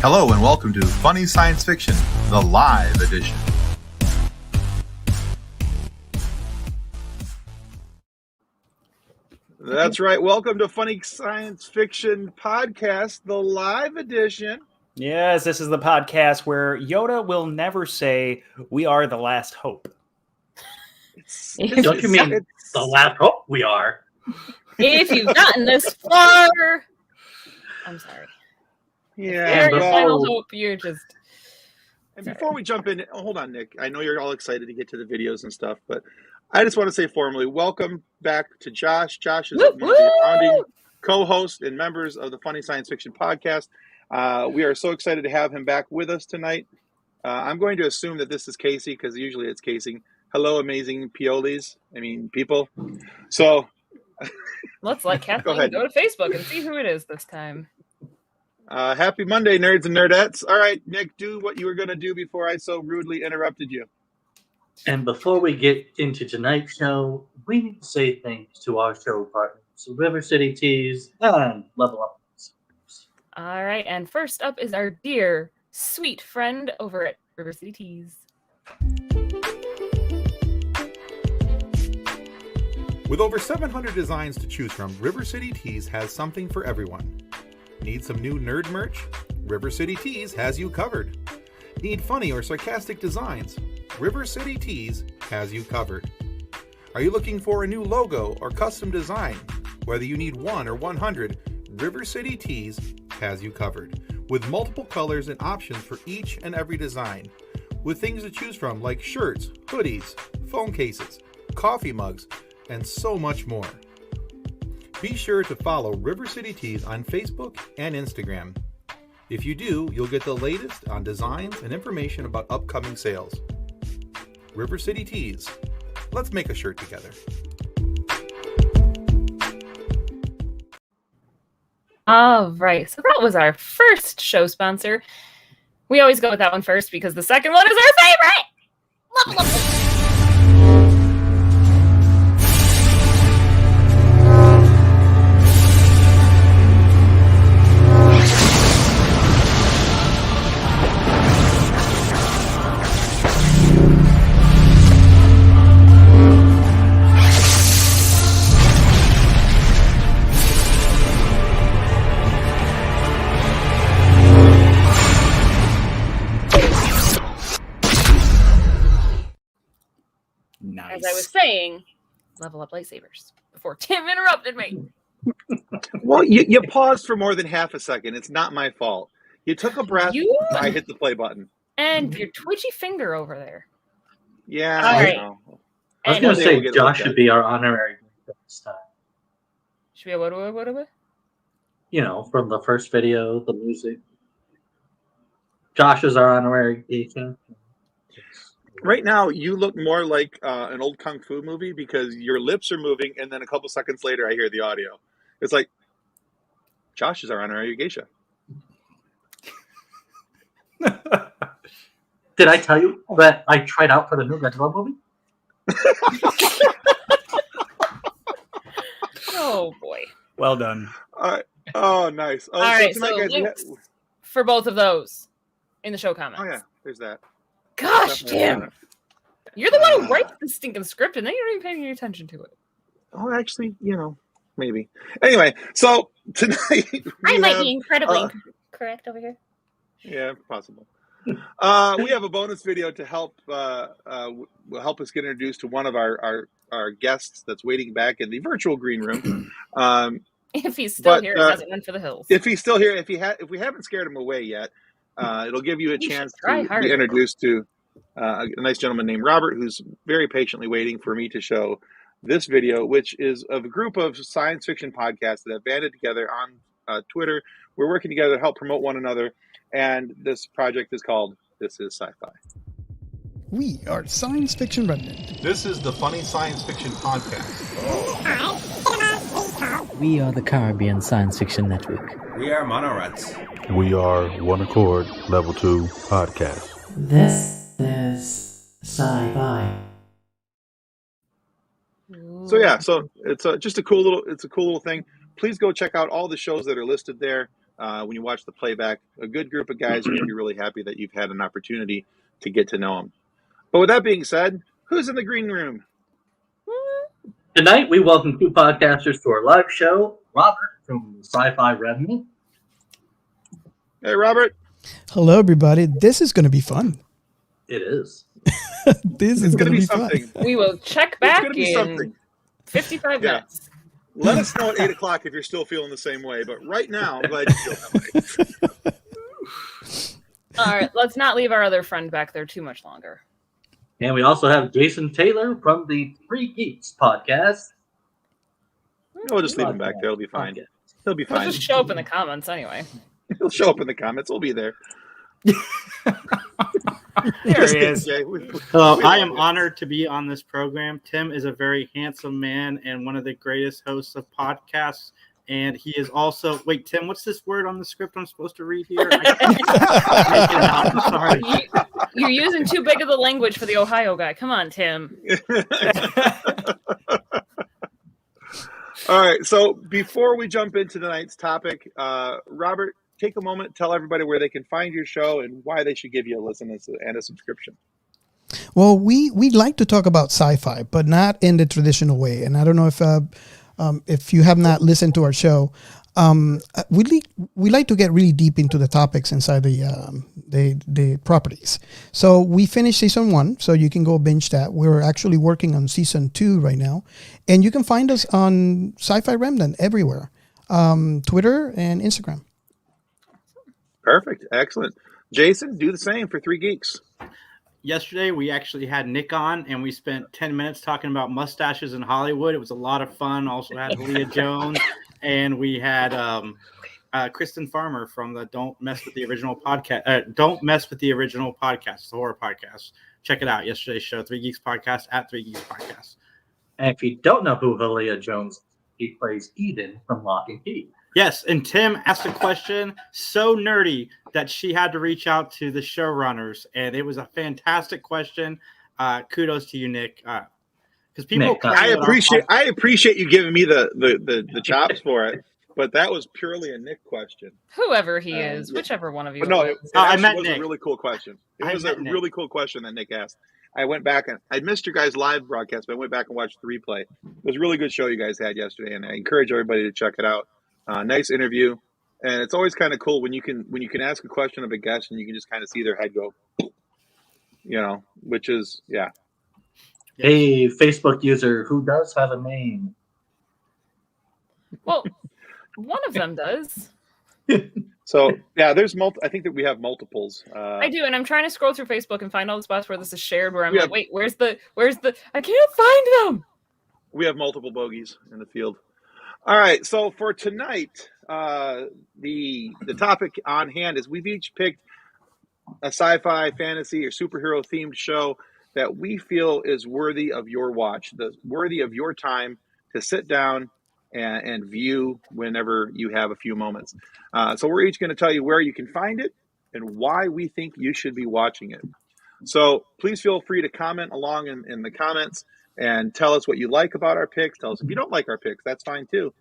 Hello and welcome to Funny Science Fiction, the live edition. That's right. Welcome to Funny Science Fiction Podcast, the live edition. Yes, this is the podcast where Yoda will never say, "We are the last hope." Don't you mean the last hope we are? If you've gotten this far, I'm sorry. Yeah. Your final hope, you're just... And before we jump in, hold on, Nick. I know you're all excited to get to the videos and stuff, but I just want to say formally, welcome back to Josh. Josh is one of the founding co-hosts and members of the Funny Science Fiction Podcast. We are so excited to have him back with us tonight. I'm going to assume that this is Casey, because usually it's Casey. Hello, amazing people. So let's let Kathleen go to Facebook and see who it is this time. Happy Monday, nerds and nerdettes. All right, Nick, do what you were going to do before I so rudely interrupted you. And before we get into tonight's show, we need to say thanks to our show partners, River City Teas and Level Up. All right, and first up is our dear, sweet friend over at River City Teas. With over 700 designs to choose from, River City Teas has something for everyone. Need some new nerd merch? River City Teas has you covered. Need funny or sarcastic designs? River City Teas has you covered. Are you looking for a new logo or custom design? Whether you need 1 or 100, River City Teas has you covered. With multiple colors and options for each and every design. With things to choose from like shirts, hoodies, phone cases, coffee mugs, and so much more. Be sure to follow River City Teas on Facebook and Instagram. If you do, you'll get the latest on designs and information about upcoming sales. River City Teas. Let's make a shirt together. All right, so that was our first show sponsor. We always go with that one first because the second one is our favorite! Level Up. As I was saying, level up lightsabers before Tim interrupted me. Well, you paused for more than half a second. It's not my fault. You took a breath. I hit the play button. And your twitchy finger over there. Yeah. All right. Know. I was going to say Josh should be our honorary this time. Should be a what? You know, from the first video, the music. Josh is our honorary agent. Right now, you look more like an old kung fu movie because your lips are moving, and then a couple seconds later, I hear the audio. It's like, Josh is our honorary geisha. Did I tell you that I tried out for the new Godzilla movie? Oh, boy. Well done. All right. Oh, nice. All right, tonight, so guys, links for both of those in the show comments. Oh, yeah, there's that. Gosh, Tim. You're the one who writes the stinking script, and then you're not even paying any attention to it. Oh, actually, maybe. Anyway, so tonight... I might be incredibly correct over here. Yeah, possible. We have a bonus video to help help us get introduced to one of our guests that's waiting back in the virtual green room. If he's still here, it hasn't run for the hills. If he's still here, if we haven't scared him away yet, it'll give you a chance to be introduced to a nice gentleman named Robert, who's very patiently waiting for me to show this video, which is of a group of science fiction podcasts that have banded together on Twitter. We're working together to help promote one another, and this project is called This Is Sci-Fi. We are Science Fiction Remnant. This is the Funny Science Fiction Podcast. We are the Caribbean Science Fiction Network. We are Monorats. We are One Accord Level 2 Podcast. This is Sci-Fi. So it's just a cool little thing. Please go check out all the shows that are listed there. when you watch the playback, a good group of guys are going to be really happy that you've had an opportunity to get to know them. But with that being said, who's in the green room? Tonight, we welcome two podcasters to our live show. Robert from SciFi Remnant. Hey, Robert. Hello, everybody. This is going to be fun. It is. This is going to be something. fun. We will check It's back going to be in something. 55 Yeah. minutes. Let us know at 8 o'clock if you're still feeling the same way. But right now, I'm glad you feel that way. All right, let's not leave our other friend back there too much longer. And we also have Jason Taylor from the Three Geeks Podcast. We'll just leave him back there. He'll be fine. He'll be He'll fine. just show up in the comments anyway. He'll show up in the comments. We'll be there. There he is. Jay. I am honored to be on this program. Tim is a very handsome man and one of the greatest hosts of podcasts. And he is also, wait, Tim, what's this word on the script I'm supposed to read here? I can't make it out. I'm sorry. You're using too big of the language for the Ohio guy. Come on, Tim. All right. So before we jump into tonight's topic, Robert, take a moment, tell everybody where they can find your show and why they should give you a listen and a subscription. Well, we like to talk about sci-fi, but not in the traditional way. And I don't know if you have not listened to our show, we like to get really deep into the topics inside the properties. So we finished season 1, so you can go binge that. We're actually working on season 2 right now, and you can find us on SciFi Remnant everywhere, Twitter and Instagram. Perfect. Excellent. Jason, do the same for Three Geeks. Yesterday, we actually had Nick on, and we spent 10 minutes talking about mustaches in Hollywood. It was a lot of fun. Also had Leah Jones, and we had Kristen Farmer from the Don't Mess with the Original Podcast. Don't Mess with the Original Podcast, the horror podcast. Check it out. Yesterday's show, Three Geeks Podcast at Three Geeks Podcast. And if you don't know who Leah Jones is, he plays Eden from Lock and Key. Yes, and Tim asked a question so nerdy that she had to reach out to the showrunners, and it was a fantastic question. Kudos to you, Nick. Because people, Nick, I appreciate you giving me the chops for it, but that was purely a Nick question. Whoever he is, whichever one of you. But no, it it meant was Nick. a really cool question. It I was a meant Nick. really cool question that Nick asked. I went back and I missed your guys' live broadcast, but I went back and watched the replay. It was a really good show you guys had yesterday, and I encourage everybody to check it out. Nice interview, and it's always kind of cool when you can ask a question of a guest and you can just kind of see their head go, which is A Facebook user who does have a name. Well, one of them does. So there's I think that we have multiples. I do, and I'm trying to scroll through Facebook and find all the spots where this is shared. Where I'm We like, have- wait, where's the? I can't find them. We have multiple bogeys in the field. All right, so for tonight, the topic on hand is we've each picked a sci-fi, fantasy, or superhero themed show that we feel is worthy of your watch, worthy of your time to sit down and view whenever you have a few moments. So we're each going to tell you where you can find it and why we think you should be watching it. So please feel free to comment along in the comments and tell us what you like about our picks. Tell us if you don't like our picks. That's fine too.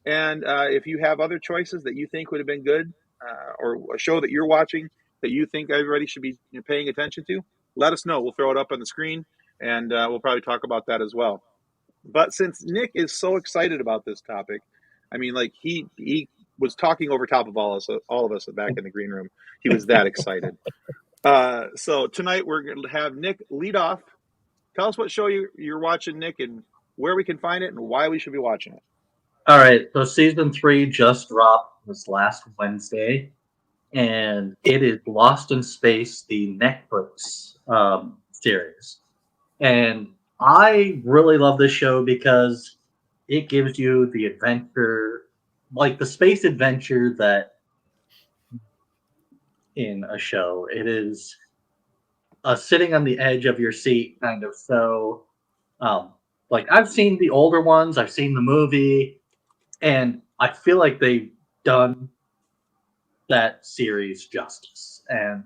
And if you have other choices that you think would have been good or a show that you're watching that you think everybody should be paying attention to, let us know. We'll throw it up on the screen, and we'll probably talk about that as well. But since Nick is so excited about this topic, I mean, like he was talking over top of all of us back in the green room. He was that excited. So tonight we're going to have Nick lead off. Tell us what show you're watching, Nick, and where we can find it and why we should be watching it. All right, so season 3 just dropped this last Wednesday, and it is Lost in Space, the Netflix series. And I really love this show because it gives you the adventure, like the space adventure that in a show. It is sitting on the edge of your seat, kind of. So, like I've seen the older ones, I've seen the movie, and I feel like they've done that series justice. And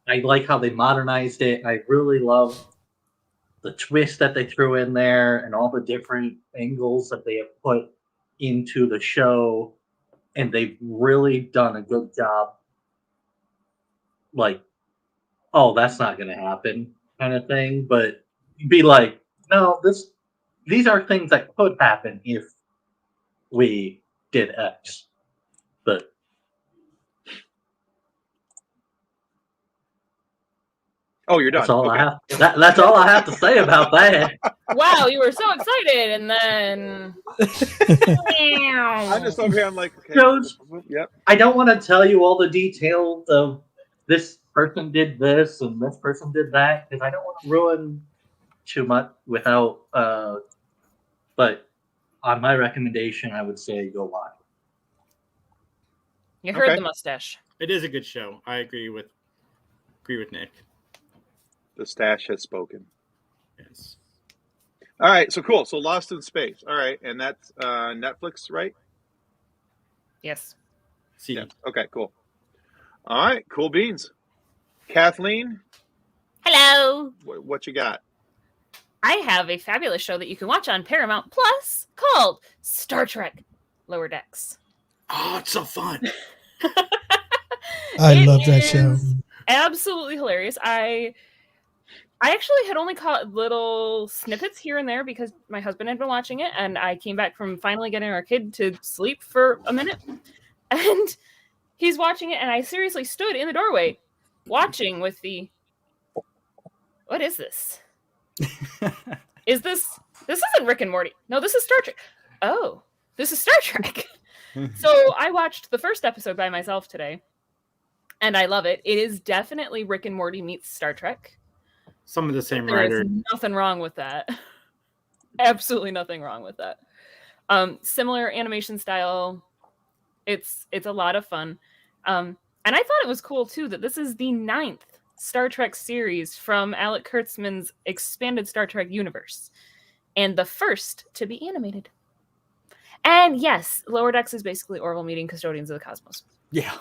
I like how they modernized it. I really love the twist that they threw in there and all the different angles that they have put into the show. and they've really done a good job. Like, oh, that's not going to happen, kind of thing. But be like, no, these are things that could happen if we did X. But Oh, you're done. that's all Okay. I have. That's all I have to say about that. Wow, you were so excited, and then. I'm just over here. I'm like, okay. Shows. Yep. I don't want to tell you all the details of this person did this and this person did that because I don't want to ruin too much without. But on my recommendation, I would say go watch. You heard Okay. the mustache. It is a good show. I agree with Nick. The stash has spoken. Yes. All right. So cool. So Lost in Space. All right. And that's Netflix, right? Yes. See, Yeah. Okay, cool. All right. Cool beans. Kathleen, Hello. what you got? I have a fabulous show that you can watch on Paramount Plus called Star Trek Lower Decks. oh, it's so fun. I It love that show. is absolutely hilarious. I actually had only caught little snippets here and there because my husband had been watching it, and I came back from finally getting our kid to sleep for a minute, and he's watching it, and I seriously stood in the doorway watching with the, what is this? This isn't Rick and Morty. No, this is Star Trek. Oh, this is Star Trek. So I watched the first episode by myself today, and I love it. It is definitely Rick and Morty meets Star Trek. Some of the same There is writer. nothing wrong with that. Absolutely nothing wrong with that. Similar animation style. It's a lot of fun. And I thought it was cool too that this is the 9th Star Trek series from Alec Kurtzman's expanded Star Trek universe, and the first to be animated. And yes, Lower Decks is basically Orville meeting Custodians of the Cosmos. Yeah.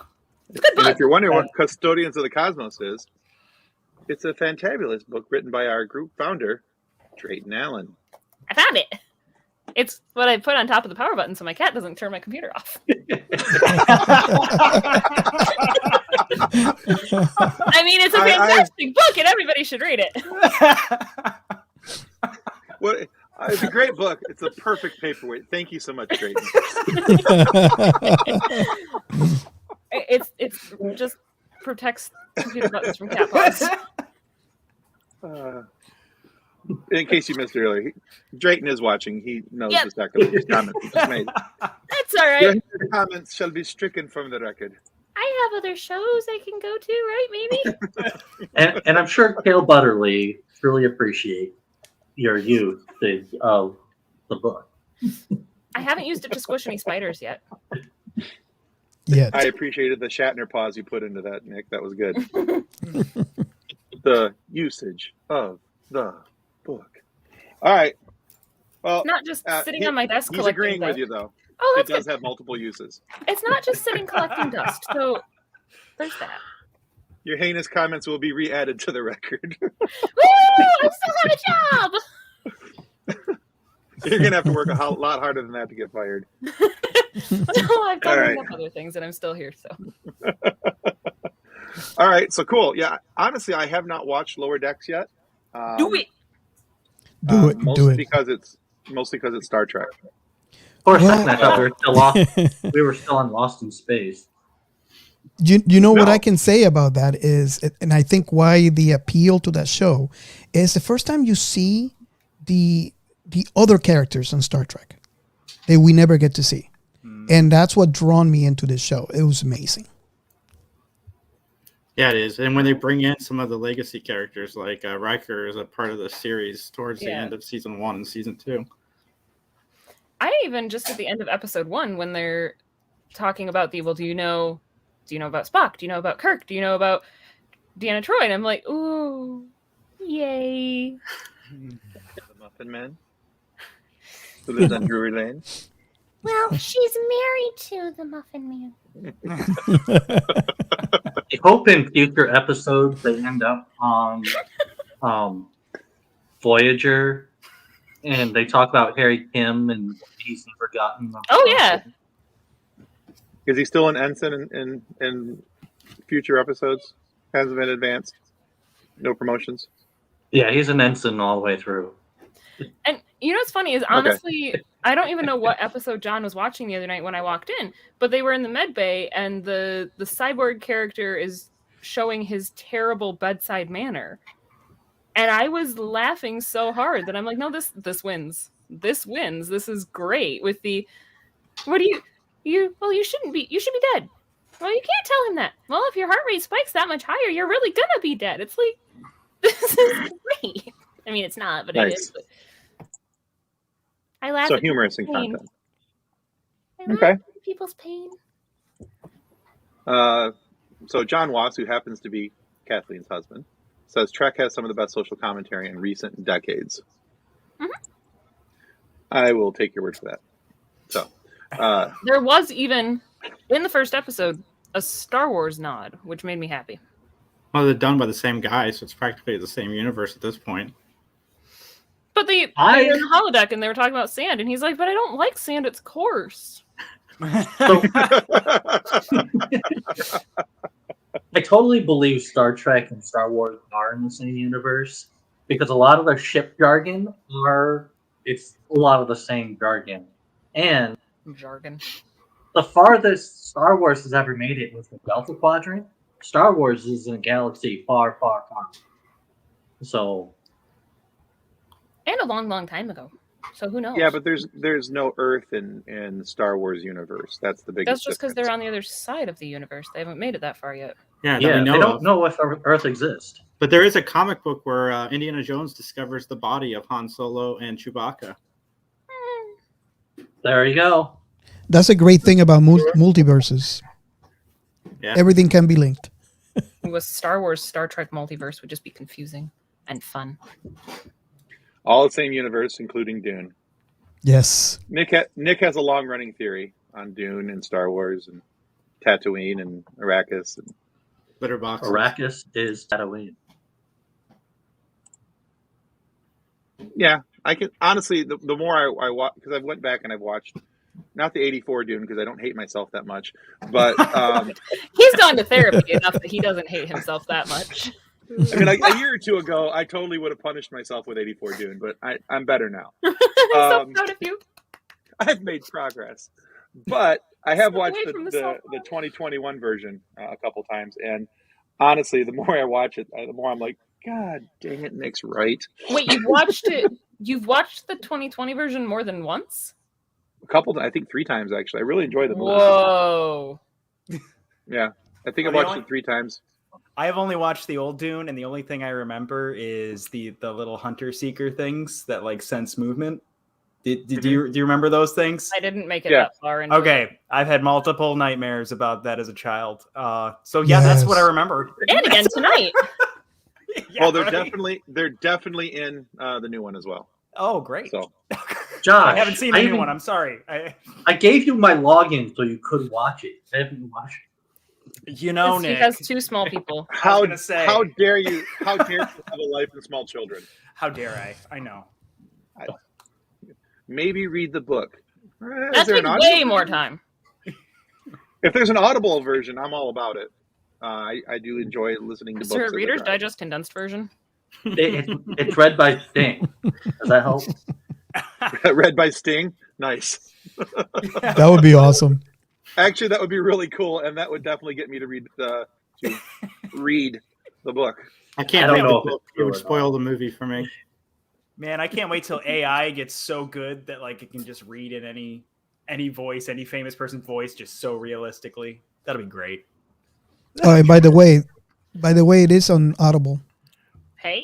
It's a good And book. if you're wondering what Custodians of the Cosmos is, it's a fantabulous book written by our group founder, Drayton Allen. I found it. It's what I put on top of the power button so my cat doesn't turn my computer off. I mean, it's a fantastic book, and everybody should read it. Well, it's a great book. It's a perfect paperweight. Thank you so much, Drayton. It's just protects computer buttons from cat paws. In case you missed it earlier, Drayton is watching. He knows Yep. the second comment he just made. That's all Your right. comments shall be stricken from the record. I have other shows I can go to, right? Maybe. And I'm sure Cale Butterly truly appreciate your usage of the book. I haven't used it to squish any spiders yet. Yeah. I appreciated the Shatner pause you put into that, Nick. That was good. The usage of the book. All right. Well, Not just sitting on my desk he's collecting agreeing dust. with you, though. Oh, It that's does good. have multiple uses. It's not just sitting collecting dust. So there's that. Your heinous comments will be re-added to the record. Woo! I still have a job. You're going to have to work a lot harder than that to get fired. No, I've done All right. enough other things, and I'm still here. So All right, so cool. Yeah, honestly, I have not watched Lower Decks yet. do it. Do it. Mostly Do it. because it's Star Trek. For a Well- second, I thought we were still lost. We were still on Lost in Space. You know what No. I can say about that is, and I think why the appeal to that show is the first time you see the other characters on Star Trek that we never get to see, and that's what drawn me into this show. It was amazing. Yeah, it is. And when they bring in some of the legacy characters, like Riker is a part of the series towards the Yeah. end of season 1 and season 2. I even just at the end of episode 1 when they're talking about do you know about Spock? Do you know about Kirk? Do you know about Deanna Troi? And I'm like, ooh, yay. The Muffin Man, who lives on Drury Lane. Well, she's married to the Muffin Man. I hope in future episodes they end up on Voyager, and they talk about Harry Kim and he's forgotten. Oh, yeah. Is he still an ensign in future episodes? Hasn't been advanced? No promotions? Yeah, he's an ensign all the way through. And you know what's funny is honestly, I don't even know what episode John was watching the other night when I walked in, but they were in the med bay and the cyborg character is showing his terrible bedside manner. And I was laughing so hard that I'm like, no, this wins. This wins. This is great. With the, what do you should be dead. Well, you can't tell him that. Well, if your heart rate spikes that much higher, you're really gonna be dead. It's like, this is great. I mean, it's not, but Nice. it is. But I laugh. So at humorous in people's pain. content. I laugh Okay. at people's pain. So John Wass, who happens to be Kathleen's husband, says Trek has some of the best social commentary in recent decades. Mhm. I will take your word for that. So, There was even in the first episode a Star Wars nod, which made me happy. Well, they're done by the same guy, so it's practically the same universe at this point. But they were in the holodeck and they were talking about sand, and he's like, "But I don't like sand; it's coarse." So, I totally believe Star Trek and Star Wars are in the same universe because a lot of their ship jargon it's a lot of the same jargon. And Jargon. the farthest Star Wars has ever made it was the Delta Quadrant. Star Wars is in a galaxy far, far, far. So, And a long, long time ago. So who knows? yeah, but there's no Earth in the Star Wars universe. That's the biggest. That's just because difference. they're on the other side of the universe. They haven't made it that far yet. Yeah, yeah, that we know they don't of. know if Earth exists. But there is a comic book where Indiana Jones discovers the body of Han Solo and Chewbacca. There you go. That's a great thing about multiverses. Yeah. Everything can be linked. With Star Wars, Star Trek multiverse would just be confusing and fun. All the same universe, including Dune. Yes. Nick has a long running theory on Dune and Star Wars and Tatooine and Arrakis. And Litter box. Arrakis is Tatooine. yeah, I can honestly. The more I watch, because I went back and I've watched not the '84 Dune because I don't hate myself that much, but He's gone to therapy enough that he doesn't hate himself that much. I mean, a year or two ago, I totally would have punished myself with '84 Dune, but I'm better now. I'm so proud of you. I've made progress, but I have Step watched away from the the softball. 2021 version a couple times, and honestly, the more I watch it, the more I'm like, God dang it, Nick's right. Wait, you've watched it? You've watched the 2020 version more than once? I think 3 times actually. I really enjoy the movie. Whoa! Yeah, I think I the watched only- it 3 times. I have only watched the old Dune, and the only thing I remember is the little hunter seeker things that like sense movement. Do you remember those things? I didn't make it Yeah. that far into it. Okay, I've had multiple nightmares about that as a child. So yeah, that's what I Yes. remember. And again tonight. Yeah, Well, they're right. definitely in the new one as well. Oh, great. So Josh, I haven't seen the new one. I'm sorry. I gave you my login so you could watch it. I haven't watched You know, He Nick. has 2 small people. how gonna say- how dare you have a life in small children? How dare I? I know. Maybe read the book. Is That there an takes audio way more version? time. If there's an Audible version, I'm all about it. I do enjoy listening to Is books. there a as I Reader's drive. Digest condensed version? It's read by Sting. Does that help? Read by Sting. Nice. That would be awesome. Actually, that would be really cool, and that would definitely get me to read the book. I can't I don't read the know if book. it's It true would or spoil the movie for me. Man, I can't wait till AI gets so good that like it can just read in any voice, any famous person's voice, just so realistically. That'll be great. Oh, and by the way, it is on Audible. Hey,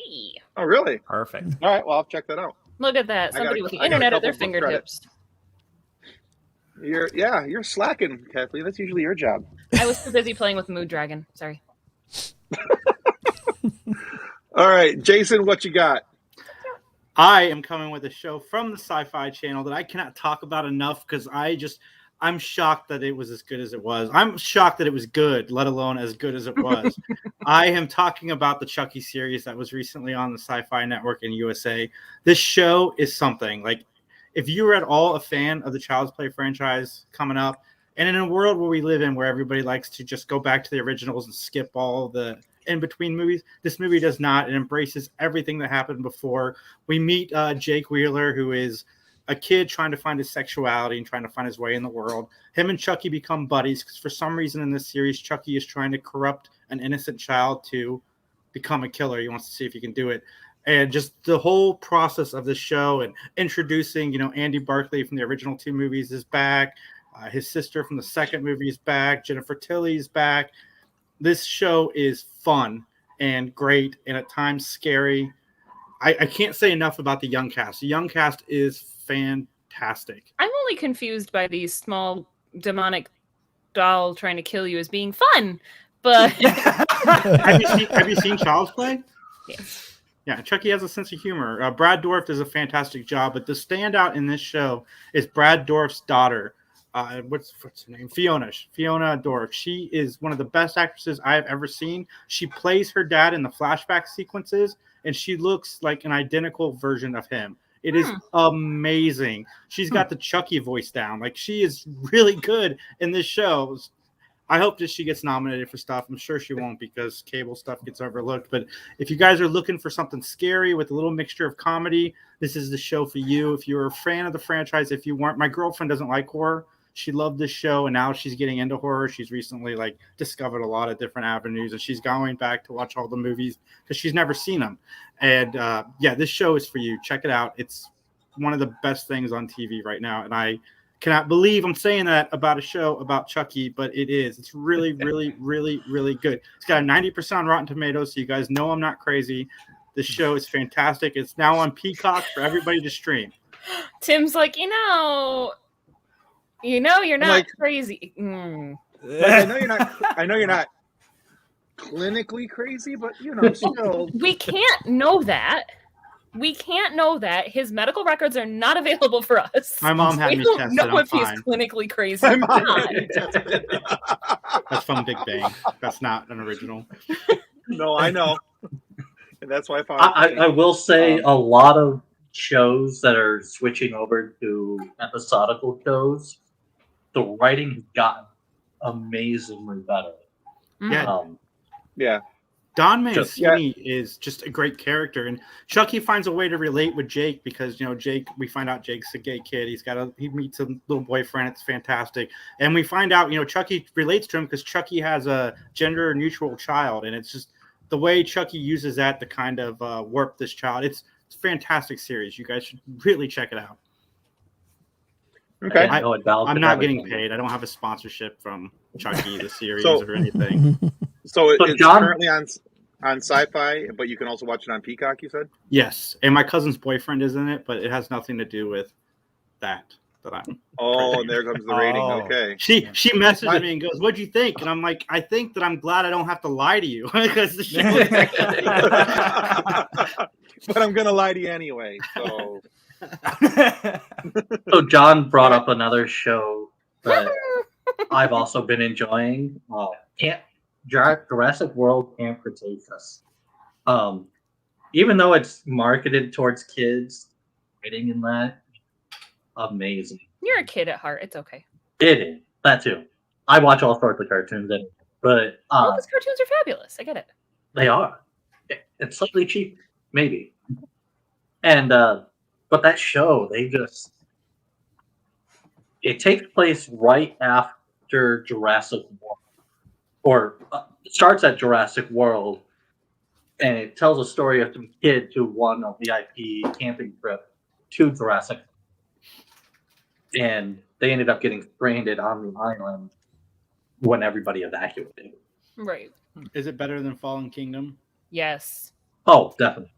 Oh, really? Perfect. All right. Well, I'll check that out. look at that. I got Somebody a- with the I got a internet at their couple book fingertips. You're slacking, Kathleen. That's usually your job. I was too busy playing with Mood Dragon. Sorry. All right, Jason, what you got? I am coming with a show from the Sci-Fi Channel that I cannot talk about enough because I'm shocked that it was as good as it was. I'm shocked that it was good, let alone as good as it was. I am talking about the Chucky series that was recently on the Sci-Fi Network in USA. This show is something. Like, if you were at all a fan of the Child's Play franchise coming up, And in a world where we live in, where everybody likes to just go back to the originals and skip all the in-between movies, this movie does not. It embraces everything that happened before. We meet Jake Wheeler, who is a kid trying to find his sexuality and trying to find his way in the world. Him and Chucky become buddies because for some reason in this series, Chucky is trying to corrupt an innocent child to become a killer. He wants to see if he can do it. And just the whole process of the show and introducing, Andy Barclay from the original 2 movies is back. His sister from the second movie is back. Jennifer Tilly is back. This show is fun and great and at times scary. I can't say enough about the young cast. The young cast is fantastic. I'm only confused by the small demonic doll trying to kill you as being fun, but Have you seen Child's Play? yes. Yeah, Chucky has a sense of humor. Brad Dourif does a fantastic job, but the standout in this show is Brad Dourif's daughter. What's her name? Fiona Dourif. She is one of the best actresses I have ever seen. She plays her dad in the flashback sequences, and she looks like an identical version of him. It is amazing. She's got the Chucky voice down. Like, she is really good in this show. I hope that she gets nominated for stuff. I'm sure she won't because cable stuff gets overlooked. But if you guys are looking for something scary with a little mixture of comedy, this is the show for you. If you're a fan of the franchise, if you weren't, my girlfriend doesn't like horror. She loved this show, and now she's getting into horror. She's recently discovered a lot of different avenues, and she's going back to watch all the movies because she's never seen them. And this show is for you. Check it out. It's one of the best things on TV right now, and I cannot believe I'm saying that about a show about Chucky, but it is. It's really, really, really, really good. It's got a 90% on Rotten Tomatoes, so you guys know I'm not crazy. This show is fantastic. It's now on Peacock for everybody to stream. Tim's like, you're not crazy. I know you're not clinically crazy, but still. We can't know that. His medical records are not available for us. My mom had me tested. We don't know if fine. he's clinically crazy or not. That's from Big Bang. That's not an original. No, I know. And that's why I will say a lot of shows that are switching over to episodical shows, the writing has gotten amazingly better. Yeah. Don Mancini is just a great character, and Chucky finds a way to relate with Jake because Jake. We find out Jake's a gay kid. He meets a little boyfriend. It's fantastic, and we find out Chucky relates to him because Chucky has a gender neutral child, and it's just the way Chucky uses that to kind of warp this child. It's a fantastic series. You guys should really check it out. Okay, I'm not getting paid. I don't have a sponsorship from Chucky the series or anything. So it's currently on SciFi, but you can also watch it on Peacock, you said? Yes, and my cousin's boyfriend is in it, but it has nothing to do with that I'm. Oh, there comes the rating. Okay. She messaged me and goes, "What'd you think?" And I'm like, "I think that I'm glad I don't have to lie to you because the show." But I'm gonna lie to you anyway. So. So John brought up another show that I've also been enjoying. Jurassic World Camp Cretaceous. Even though it's marketed towards kids, writing in that, amazing. You're a kid at heart. It's okay. It is. That too. I watch all sorts of cartoons, but all those cartoons are fabulous. I get it. They are. It's slightly cheap, maybe. And but that show, it takes place right after Jurassic World. Or it starts at Jurassic World, and it tells a story of some kids who won a VIP camping trip to Jurassic. And they ended up getting stranded on the island when everybody evacuated. Right. Is it better than Fallen Kingdom? Yes. Oh, definitely.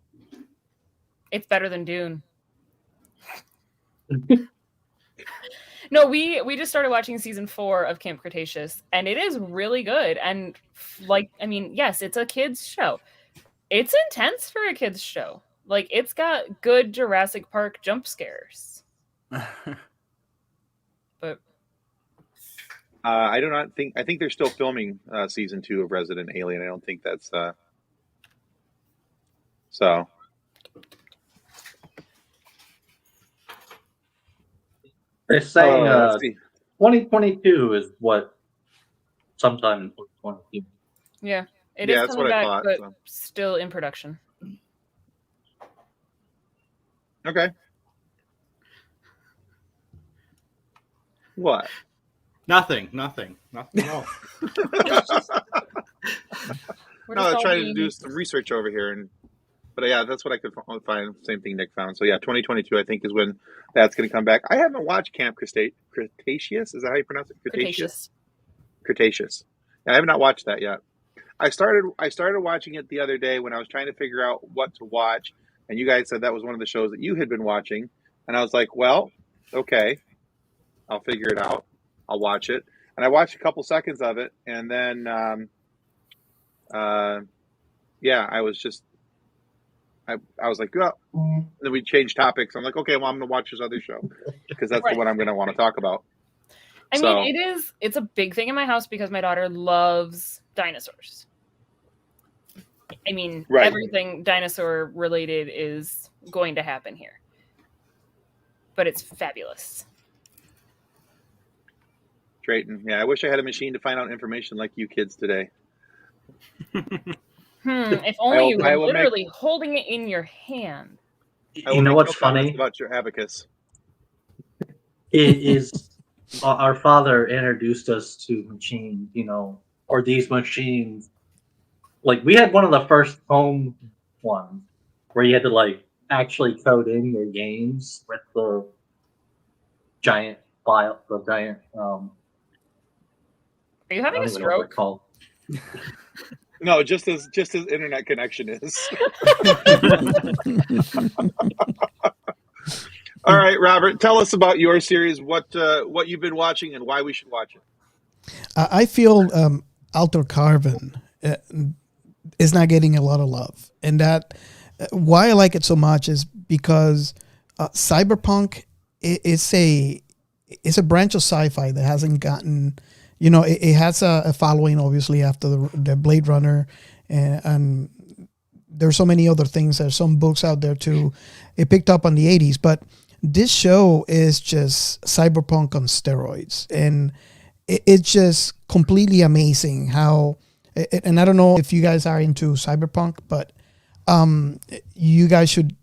It's better than Dune. No, we just started watching season 4 of Camp Cretaceous, and it is really good. And yes, it's a kids show. It's intense for a kids show. It's got good Jurassic Park jump scares. But I think they're still filming season 2 of Resident Alien. I don't think that's so. They're saying 2022 is what sometime in 2022. Yeah, it Yeah, is that's coming what I back, thought, but so. still in production. Okay. What? Nothing at all. We're No, just I'm all trying to being- do some research over here, but yeah, that's what I could find. Same thing Nick found. So yeah, 2022 I think is when that's going to come back. I haven't watched Camp Cretaceous. Is that how you pronounce it? Cretaceous. Yeah, I have not watched that yet. I started watching it the other day when I was trying to figure out what to watch, and you guys said that was one of the shows that you had been watching, and I was like, well, okay, I'll figure it out. I'll watch it, and I watched a couple seconds of it, and then yeah, I was just. I was like, well, and then we changed topics. I'm like, okay, well, I'm going to watch this other show because that's the one I'm going to want to talk about. I mean, it's a big thing in my house because my daughter loves dinosaurs. I mean, Right. Everything dinosaur related is going to happen here. But it's fabulous. Drayton, yeah, I wish I had a machine to find out information like you kids today. If only you I were will literally holding it in your hand. You know what's funny? About your abacus. It is our father introduced us to machines, or these machines. Like, we had one of the first home ones where you had to actually code in your games with the giant file, Are you having a I don't even know what stroke? they're called. No, just as internet connection is. All right, Robert, tell us about your series. What you've been watching and why we should watch it. I feel Altered Carbon is not getting a lot of love, and that why I like it so much is because cyberpunk is a branch of sci-fi that hasn't gotten. It has a following, obviously, after the Blade Runner, and there's so many other things. There's some books out there, too. It picked up on the 80s, but this show is just cyberpunk on steroids. And it's just completely amazing how, and I don't know if you guys are into cyberpunk, but you guys should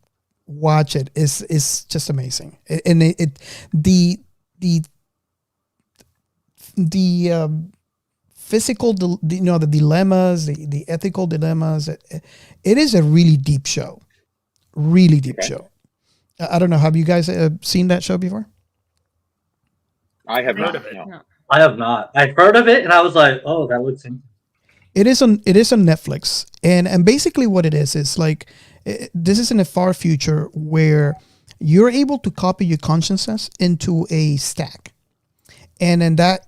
watch it. It's just amazing. And the physical, the dilemmas, the ethical dilemmas. It is a really deep show, show. I don't know. Have you guys seen that show before? I have Heard not. of it. No. I have not. I've heard of it, and I was like, "Oh, that looks interesting." It is on Netflix, and basically what it is like this is in a far future where you're able to copy your consciousness into a stack, and then that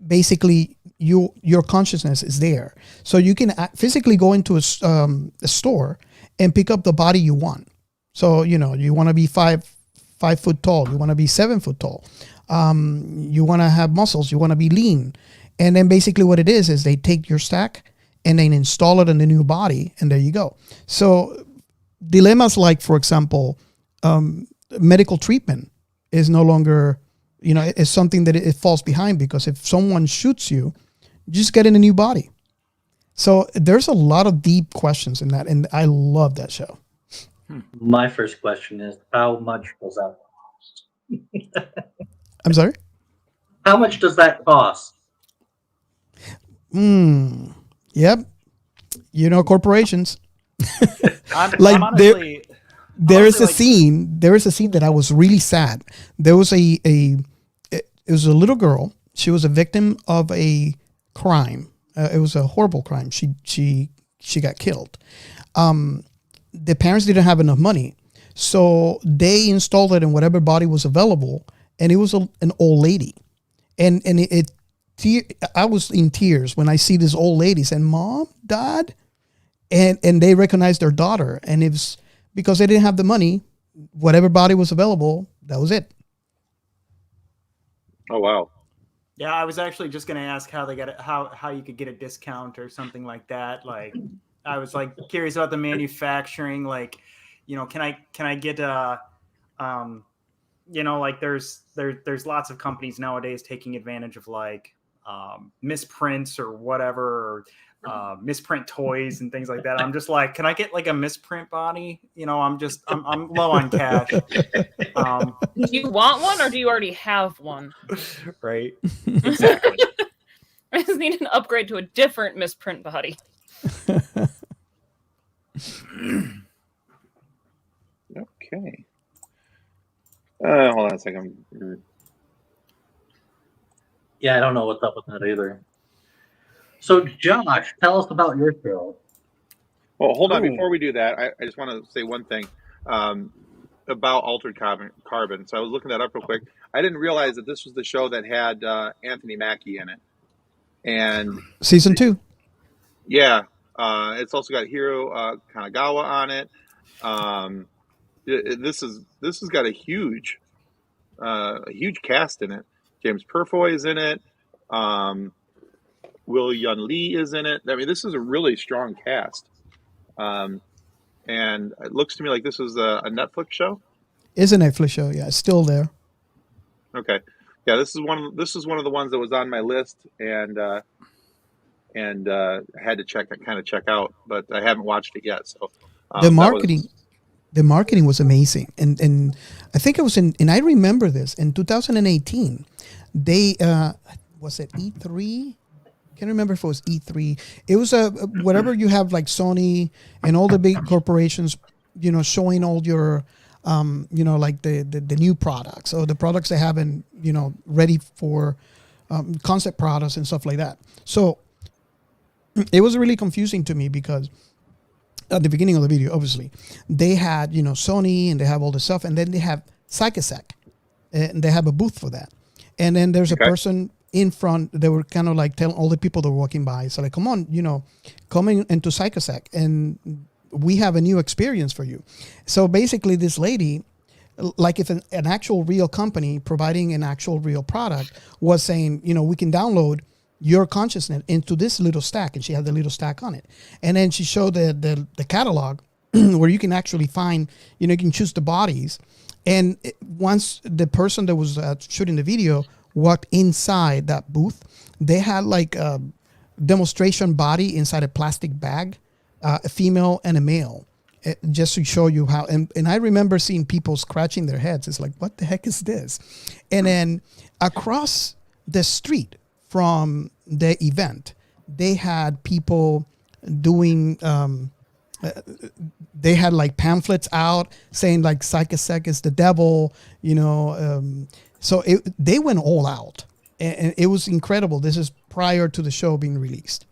basically your consciousness is there, so you can physically go into a store and pick up the body you want. So you want to be 5 foot tall, you want to be 7 foot tall, you want to have muscles, you want to be lean, and then basically what it is they take your stack and then install it in the new body, and there you go. So dilemmas like, for example, medical treatment is no longer. It's something that it falls behind because if someone shoots you, just get in a new body. So there's a lot of deep questions in that, and I love that show. My first question is, how much does that cost? I'm sorry? How much does that cost? Yep. Corporations. I'm Like, honestly, There is a like- scene that I was really sad. There was it was a little girl. She was a victim of a crime. It was a horrible crime. She got killed. The parents didn't have enough money, so they installed it in whatever body was available, and it was an old lady, and I was in tears when I see this old lady saying, "Mom, Dad," and they recognized their daughter, and it was because they didn't have the money. Whatever body was available, that was it. Oh wow. Yeah, I was actually just going to ask how they got it, how you could get a discount or something like that. Like, I was curious about the manufacturing. Like, can I get like there's lots of companies nowadays taking advantage of like misprints or whatever, or misprint toys and things like that. I'm just like, can I get like a misprint body? I'm low on cash. Do you want one or do you already have one? Right. Exactly. I just need an upgrade to a different misprint body. Okay. Hold on a second. Yeah, I don't know what's up with that either. So, Josh, tell us about your show. Well, hold on. Before we do that, I just want to say one thing about Altered Carbon. So I was looking that up real quick. I didn't realize that this was the show that had Anthony Mackie in it. And Season 2. Yeah. It's also got Hiro Kanagawa on it. This has got a huge cast in it. James Purfoy is in it. Will Yun Lee is in it. I mean, this is a really strong cast. And it looks to me like this is a Netflix show. Is a Netflix show? Yeah, it's still there. Okay, yeah, this is one of the ones that was on my list, and had to check out, but I haven't watched it yet. So the marketing was amazing, and I think it was and I remember this in 2018. They was it E3? Can't remember if it was E3. It was whatever you have, like Sony and all the big corporations, showing all your, like the new products or the products they have in, ready for concept products and stuff like that. So it was really confusing to me because at the beginning of the video, obviously, they had, Sony and they have all the stuff, and then they have SciFi, and they have a booth for that. And then there's a person in front. They were kind of like telling all the people that were walking by, so like, come on, coming into SciFi, and we have a new experience for you. So basically this lady, like if an actual real company providing an actual real product was saying, we can download your consciousness into this little stack, and she had the little stack on it. And then she showed the catalog where you can actually find, you can choose the bodies. And once the person that was shooting the video walked inside that booth, they had like a demonstration body inside a plastic bag, a female and a male, just to show you how. And I remember seeing people scratching their heads. It's like, what the heck is this? And then across the street from the event, they had people doing, they had like pamphlets out saying like SciFi is the devil, so they went all out, and it was incredible. This is prior to the show being released.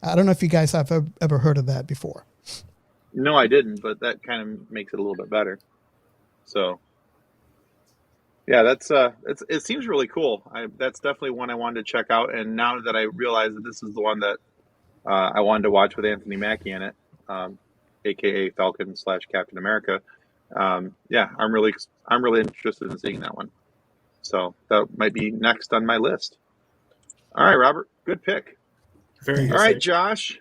I don't know if you guys have ever heard of that before. No, I didn't, but that kind of makes it a little bit better. So, yeah, it seems really cool. That's definitely one I wanted to check out. And now that I realize that this is the one that I wanted to watch with Anthony Mackie in it, aka Falcon / Captain America, yeah, I'm really interested in seeing that one. So that might be next on my list. All right, Robert, good pick. Very good. All right, Josh,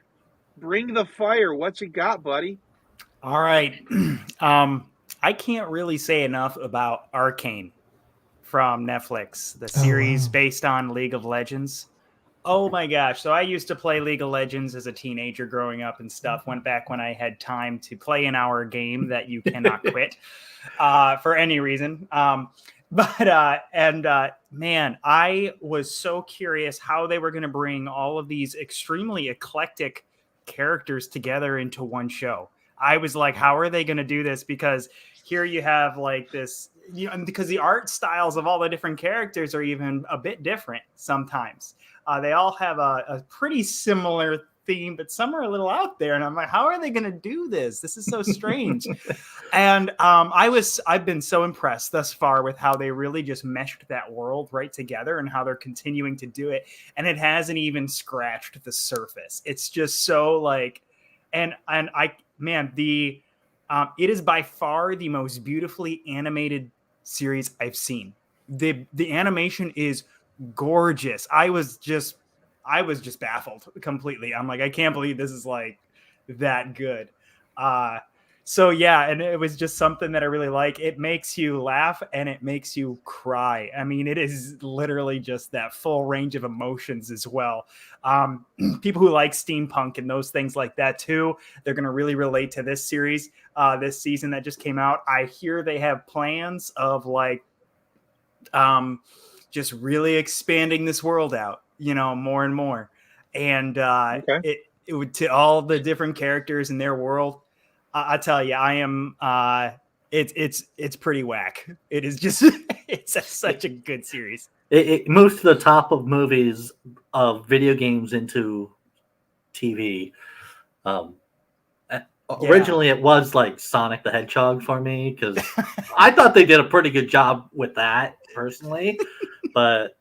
bring the fire. What you got, buddy? All right. I can't really say enough about Arcane from Netflix, the series based on League of Legends. Oh my gosh. So I used to play League of Legends as a teenager growing up and stuff. Went back when I had time to play an hour game that you cannot quit for any reason. Man, I was so curious how they were going to bring all of these extremely eclectic characters together into one show. I was like, how are they going to do this? Because here you have like this, because the art styles of all the different characters are even a bit different sometimes. They all have a pretty similar theme, but some are a little out there. And I'm like, how are they going to do this? This is so strange. And I've been so impressed thus far with how they really just meshed that world right together and how they're continuing to do it. And it hasn't even scratched the surface. It's just so like, it is by far the most beautifully animated series I've seen. The animation is gorgeous. I was just baffled completely. I'm like, I can't believe this is like that good. So yeah, and it was just something that I really like. It makes you laugh and it makes you cry. I mean, it is literally just that full range of emotions as well. People who like steampunk and those things like that too, they're going to really relate to this series, this season that just came out. I hear they have plans of like just really expanding this world out, more and more. And it would, to all the different characters in their world. I tell you, I am. It's pretty whack. It is just. It's such a good series. It moves to the top of movies of video games into TV. Originally, it was like Sonic the Hedgehog for me because I thought they did a pretty good job with that personally, but.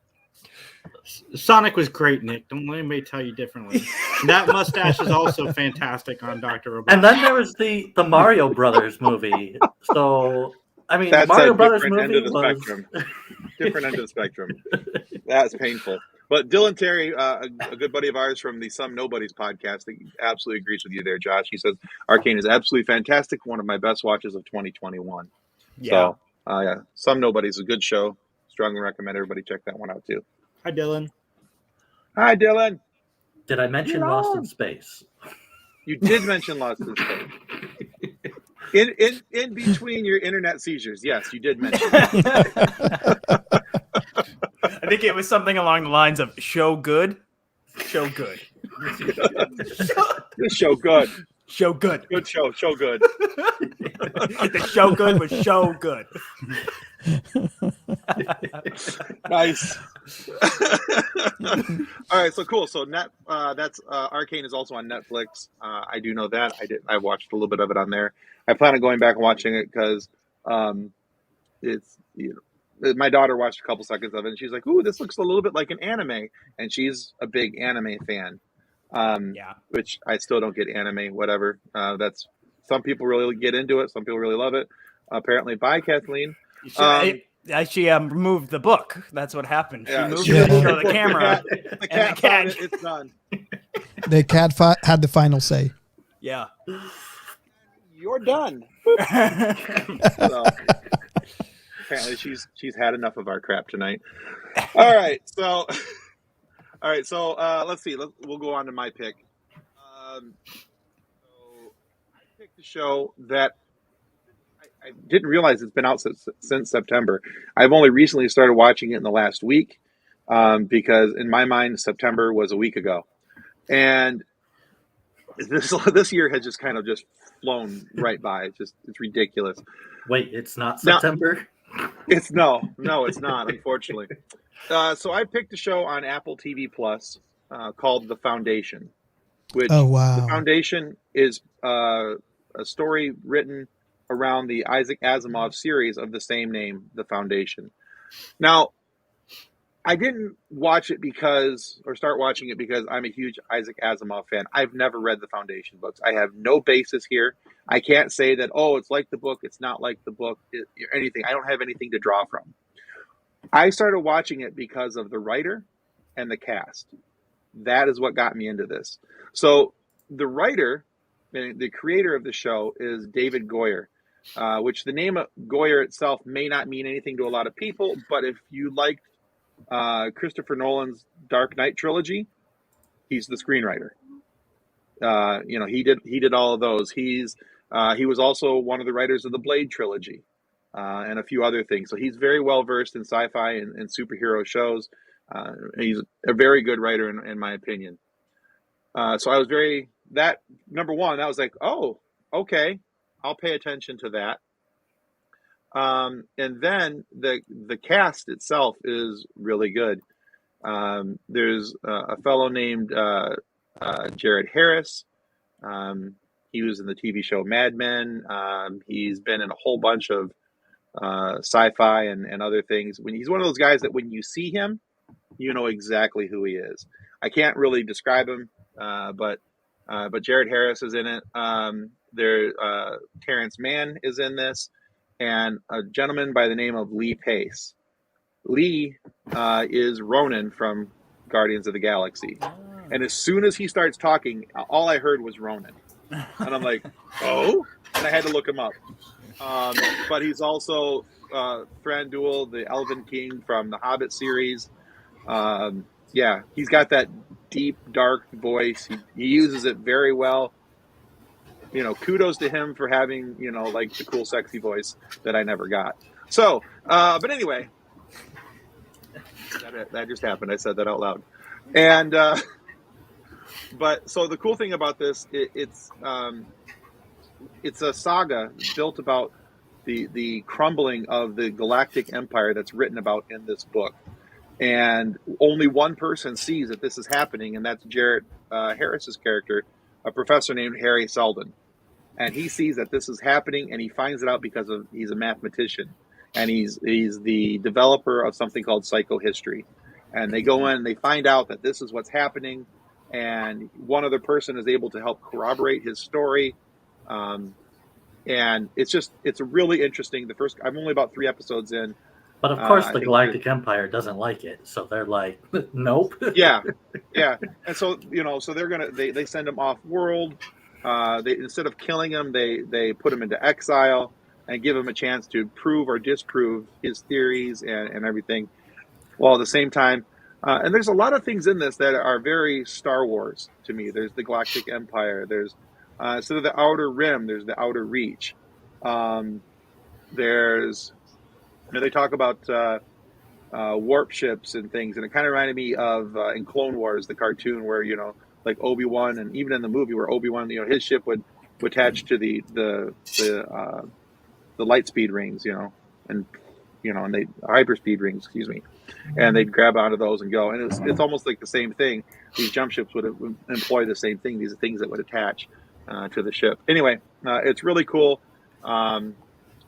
Sonic was great, Nick. Don't let anybody tell you differently. That mustache is also fantastic on Dr. Robotnik. And then there was the Mario Brothers movie. So, I mean, That's Mario a Brothers different movie end of the was... spectrum. Different end of the spectrum. That's painful. But Dylan Terry, a good buddy of ours from the Some Nobodies podcast, absolutely agrees with you there, Josh. He says Arcane is absolutely fantastic. One of my best watches of 2021. Yeah. So, yeah, Some Nobodies is a good show. Strongly recommend everybody check that one out too. Hi, Dylan. Hi, Dylan. Did I mention Lost in Space? You did mention Lost in Space. In between your internet seizures, yes, you did mention it. I think it was something along the lines of show good. Show good. This show good. Show good. Good show. Show good. The show good was show good. Nice. All right, so cool. So that's Arcane is also on Netflix. I do know that. I watched a little bit of it on there. I plan on going back and watching it because it's my daughter watched a couple seconds of it and she's like, "Ooh, this looks a little bit like an anime," and she's a big anime fan. Which I still don't get anime. Whatever. That's some people really get into it. Some people really love it. Apparently, bye, Kathleen. She moved the book. That's what happened. She moved Yeah. it to show the camera. The cat found it. It's done. The cat had the final say. Yeah. You're done. So, apparently, she's had enough of our crap tonight. All right, so let's see. We'll go on to my pick. So I picked a show that I didn't realize it's been out since September. I've only recently started watching it in the last week because in my mind, September was a week ago. And this year has just kind of just flown right by. It's ridiculous. Wait, it's not September? It's no, it's not, unfortunately. So I picked a show on Apple TV Plus called The Foundation, which The Foundation is a story written around the Isaac Asimov series of the same name, The Foundation. Now, I didn't watch it start watching it because I'm a huge Isaac Asimov fan. I've never read the Foundation books. I have no basis here. I can't say that, it's like the book, it's not like the book, anything. I don't have anything to draw from. I started watching it because of the writer and the cast. That is what got me into this. So the writer, the creator of the show is David Goyer, which the name of Goyer itself may not mean anything to a lot of people, but if you liked Christopher Nolan's Dark Knight trilogy, he's the screenwriter. He did all of those. He was also one of the writers of the Blade trilogy. And a few other things. So he's very well versed in sci-fi and superhero shows. He's a very good writer, in my opinion. So I was number one, that was like, oh, okay, I'll pay attention to that. And then the cast itself is really good. There's a fellow named Jared Harris. He was in the TV show Mad Men. He's been in a whole bunch of sci-fi and other things. He's one of those guys that when you see him, you know exactly who he is. I can't really describe him, but Jared Harris is in it. Terrence Mann is in this, and a gentleman by the name of Lee Pace. Lee is Ronan from Guardians of the Galaxy, and as soon as he starts talking, all I heard was Ronan, and I'm like, oh. and I had to look him up. But he's also Thranduil, the Elven King from the Hobbit series. Yeah, he's got that deep, dark voice. He uses it very well. You know, kudos to him for having, you know, like the cool, sexy voice that I never got. So, but anyway, that just happened. I said that out loud. And, but so the cool thing about this, it's a saga built about the crumbling of the galactic empire that's written about in this book. And only one person sees that this is happening, and that's Jarrett Harris's character, a professor named Harry Seldon. And he sees that this is happening, and he finds it out because he's a mathematician, and he's the developer of something called psychohistory. And they go in and they find out that this is what's happening, and one other person is able to help corroborate his story. And it's really interesting. I'm only about 3 episodes in. But of course, the Galactic Empire doesn't like it, so they're like, "Nope." Yeah. And so they send him off world. They, instead of killing him, they put him into exile and give him a chance to prove or disprove his theories and everything. While at the same time, and there's a lot of things in this that are very Star Wars to me. There's the Galactic Empire. There's instead of the Outer Rim, there's the Outer Reach. There's they talk about warp ships and things, and it kind of reminded me of in Clone Wars, the cartoon, where like Obi-Wan, and even in the movie where Obi-Wan, his ship would attach to the light speed rings, and they hyperspeed rings, excuse me, and they'd grab onto those and go, and it's almost like the same thing. These jump ships would employ the same thing. These are things that would attach to the ship. Anyway, it's really cool.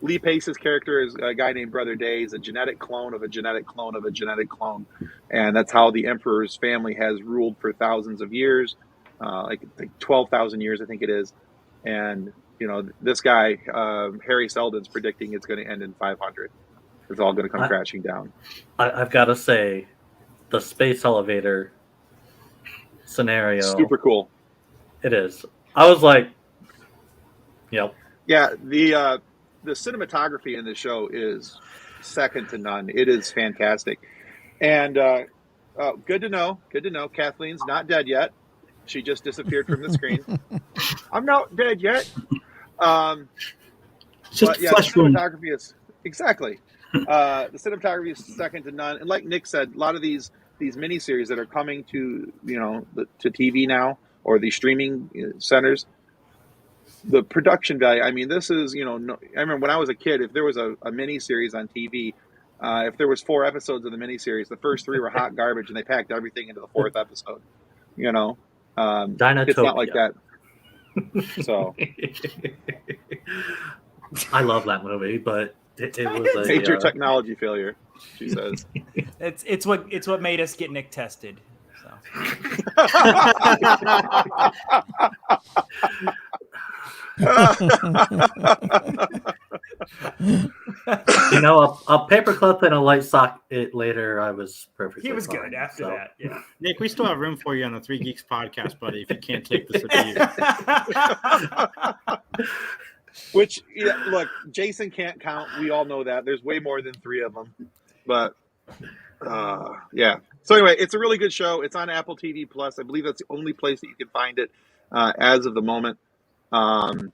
Lee Pace's character is a guy named Brother Day. He's a genetic clone of a genetic clone of a genetic clone. And that's how the Emperor's family has ruled for thousands of years, like 12,000 years, I think it is. And, this guy, Harry Seldon's predicting it's going to end in 500. It's all going to come crashing down. I've got to say, the space elevator scenario. Super cool. It is. I was like, yep. Yeah, the cinematography in the show is second to none. It is fantastic. And good to know. Kathleen's not dead yet. She just disappeared from the screen. I'm not dead yet. Just the cinematography is exactly. The cinematography is second to none. And like Nick said, a lot of these miniseries that are coming to to TV now, or the streaming centers, the production value, I mean, this is, I remember when I was a kid, if there was a miniseries on TV, if there was 4 episodes of the miniseries, the first 3 were hot garbage, and they packed everything into the 4th episode. It's not like that. So I love that movie, but it was a major technology failure, she says. It's what made us get Nick tested. So. A paperclip and a light socket later, I was perfectly He was fine, good after that. Yeah. Nick, we still have room for you on the 3 Geeks podcast, buddy, if you can't take this abuse. Which, look, Jason can't count. We all know that. There's way more than 3 of them. But, yeah. So anyway, it's a really good show. It's on Apple TV Plus. I believe that's the only place that you can find it as of the moment. And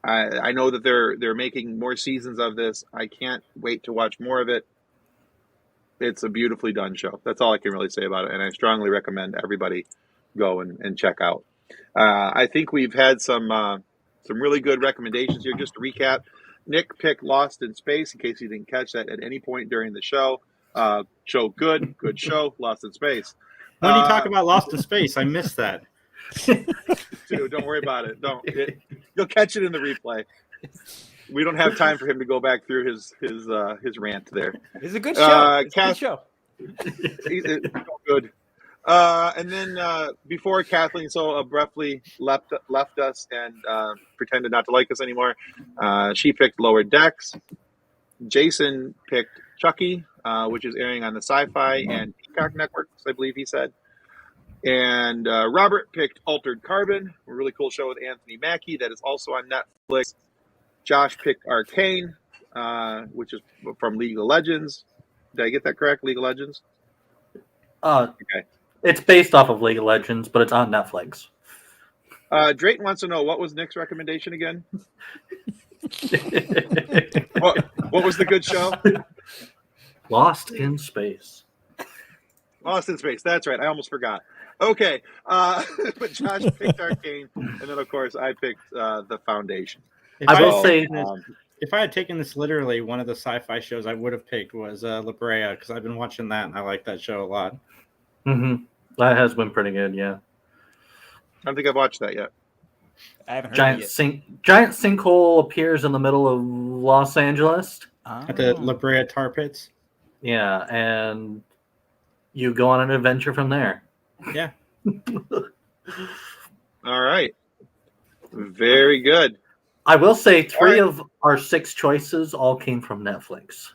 I know that they're making more seasons of this. I can't wait to watch more of it. It's a beautifully done show. That's all I can really say about it. And I strongly recommend everybody go and check out. I think we've had some really good recommendations here. Just to recap, Nick picked Lost in Space, in case you didn't catch that at any point during the show. Good show, Lost in Space. When you talk about Lost in Space, I missed that. Dude, don't worry about it. You'll catch it in the replay. We don't have time for him to go back through his rant there. It's a good show. It's a good show. Good. And then before Kathleen so abruptly left us and pretended not to like us anymore, she picked Lower Decks. Jason picked Chucky, which is airing on the SciFi and Peacock networks, I believe he said. And Robert picked Altered Carbon, a really cool show with Anthony Mackie that is also on Netflix. Josh picked Arcane, which is from League of Legends. Did I get that correct? League of Legends? Okay. It's based off of League of Legends, but it's on Netflix. Drayton wants to know, what was Nick's recommendation again? What was the good show? Lost in Space. Lost in Space. That's right. I almost forgot. Okay. But Josh picked Arcane, and then, of course, I picked The Foundation. If I will say... if I had taken this literally, one of the sci-fi shows I would have picked was La Brea, because I've been watching that, and I like that show a lot. Mm-hmm. That has been pretty good, yeah. I don't think I've watched that yet. I haven't heard it yet. Giant sinkhole appears in the middle of Los Angeles. At the La Brea tar pits. Yeah, and you go on an adventure from there. Yeah. All right. Very good. I will say 3 of our 6 choices all came from Netflix.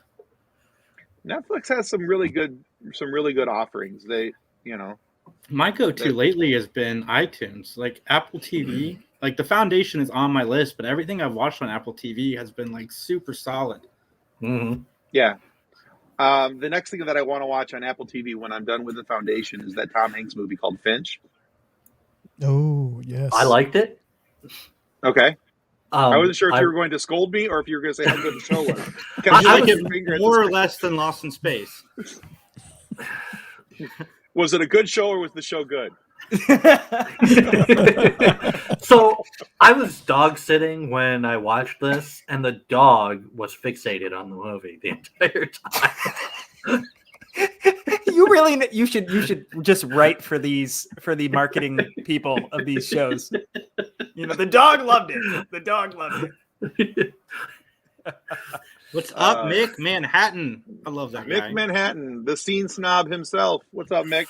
Netflix has some really good offerings. They, My go-to lately has been iTunes. Like Apple TV, like The Foundation is on my list, but everything I've watched on Apple TV has been like super solid. Mm-hmm. Yeah. The next thing that I want to watch on Apple TV when I'm done with The Foundation is that Tom Hanks movie called Finch. Oh, yes. I liked it. Okay. I wasn't sure if you were going to scold me or if you were going to say how good the show was. I like it more or less than Lost in Space. Was it a good show or was the show good? So I was dog sitting when I watched this, and the dog was fixated on the movie the entire time. You should just write for the marketing people of these shows. The dog loved it. The dog loved it. What's up, Mick Manhattan? I love that guy. Mick Manhattan, the scene snob himself. What's up, Mick?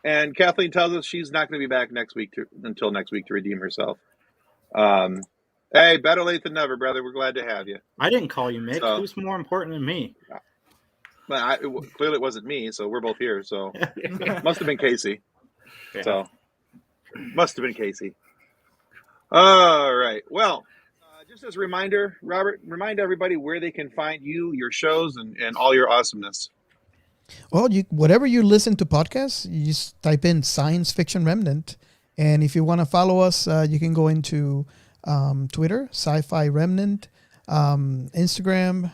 And Kathleen tells us she's not going to be back until next week to redeem herself. Hey, better late than never, brother. We're glad to have you. I didn't call you Mick. Who's more important than me? But clearly it wasn't me, so we're both here. So must have been Casey. Yeah. So must have been Casey. All right. Well, just as a reminder, Robert, remind everybody where they can find you, your shows, and all your awesomeness. Well, whatever you listen to podcasts, you just type in Science Fiction Remnant. And if you want to follow us, you can go into Twitter, SciFi Remnant, Instagram,